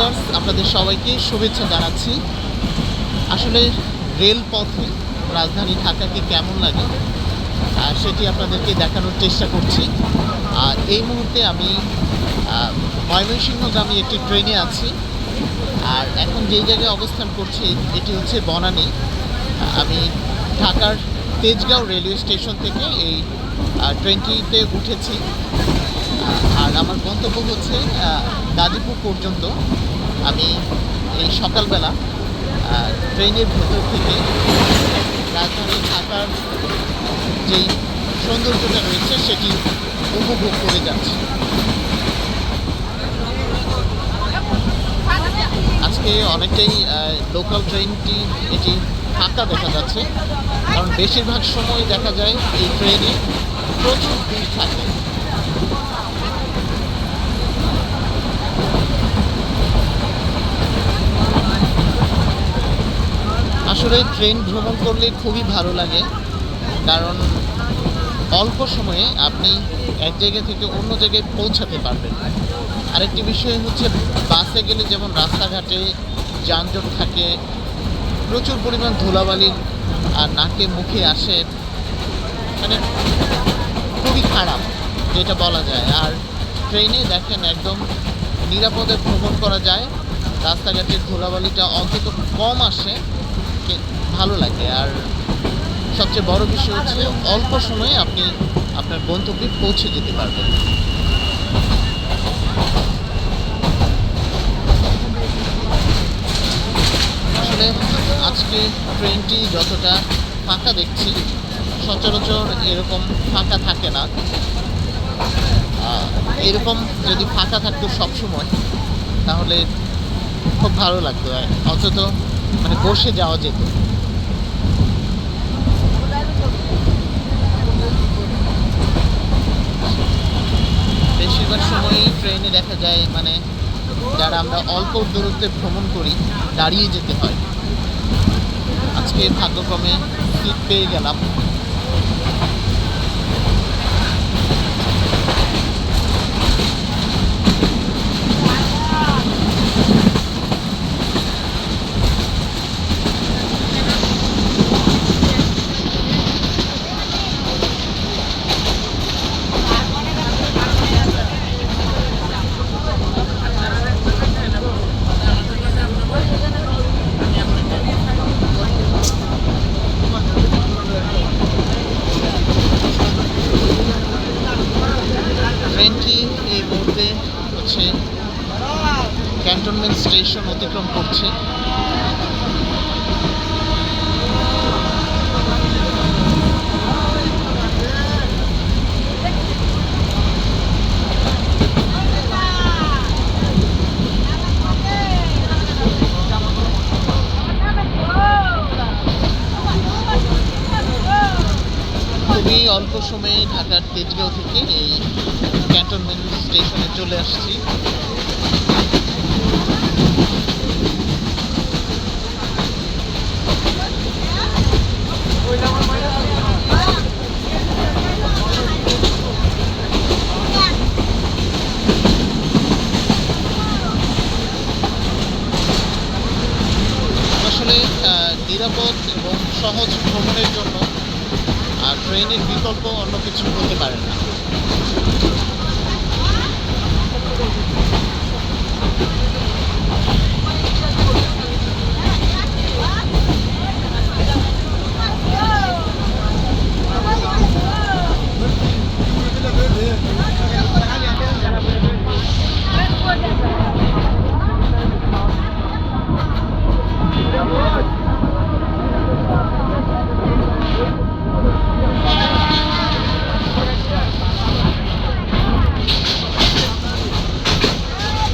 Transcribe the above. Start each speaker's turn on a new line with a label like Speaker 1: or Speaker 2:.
Speaker 1: Viewers, আপনাদের সবাইকে শুভেচ্ছা জানাচ্ছি। আসলে রেলপথে রাজধানী ঢাকাকে কেমন লাগে আর সেটি আপনাদেরকে দেখানোর চেষ্টা করছি। আর এই মুহূর্তে আমি ময়মনসিংহগামী একটি ট্রেনে আছি। আর এখন যেই জায়গায় অবস্থান করছি এটি হচ্ছে বনানী। আমি ঢাকার তেজগাঁও রেলওয়ে স্টেশন থেকে এই ট্রেনটিতে উঠেছি। আর আমার গন্তব্য হচ্ছে গাজীপুর পর্যন্ত। আমি এই সকালবেলা ট্রেনের ভেতর থেকে রাজধানী ঢাকার যেই সৌন্দর্যটা রয়েছে সেটি উপভোগ করে যাচ্ছি। আজকে অনেকটাই লোকাল ট্রেনটি এটি ফাঁকা দেখা যাচ্ছে, কারণ বেশিরভাগ সময় দেখা যায় এই ট্রেনে প্রচুর ভিড় থাকে। আসলে ট্রেন ভ্রমণ করলে খুবই ভালো লাগে, কারণ অল্প সময়ে আপনি এক জায়গা থেকে অন্য জায়গায় পৌঁছাতে পারবেন। আরেকটি বিষয় হচ্ছে বাসে গেলে যেমন রাস্তাঘাটে যানজট থাকে, প্রচুর পরিমাণ ধুলাবালি আর নাকে মুখে আসে, মানে খুবই খারাপ যেটা বলা যায়। আর ট্রেনে দেখেন একদম নিরাপদে ভ্রমণ করা যায়, রাস্তাঘাটের ধুলাবালিটা অন্তত কম আসে, ভালো লাগে। আর সবচেয়ে বড় বিষয় হচ্ছে অল্প সময়ে আপনি আপনার গন্তব্যে পৌঁছে যেতে পারবেন। আসলে আজকে ট্রেনটি যতটা ফাঁকা দেখছি, সচরাচর এরকম ফাঁকা থাকে না। এরকম যদি ফাঁকা থাকতো সবসময় তাহলে খুব ভালো লাগতো, অন্তত মানে বসে যাওয়া যেত। বেশিরভাগ সময়ই ট্রেনে দেখা যায় মানে যারা আমরা অল্প দূরত্বে ভ্রমণ করি দাঁড়িয়ে যেতে হয়। আজকে ভাগ্যক্রমে সিট পেয়ে গেলাম। ট্রেনটি এই মুহূর্তে হচ্ছে ক্যান্টনমেন্ট স্টেশন অতিক্রম করছে। খুবই অল্প সময়ে ঢাকার তেজগাঁও থেকে এই ক্যান্টনমেন্ট স্টেশনে চলে আসছি। আসলে নিরাপদ এবং সহজ ভ্রমণের জন্য ট্রেনের বিকল্প অন্য কিছু হতে পারে না।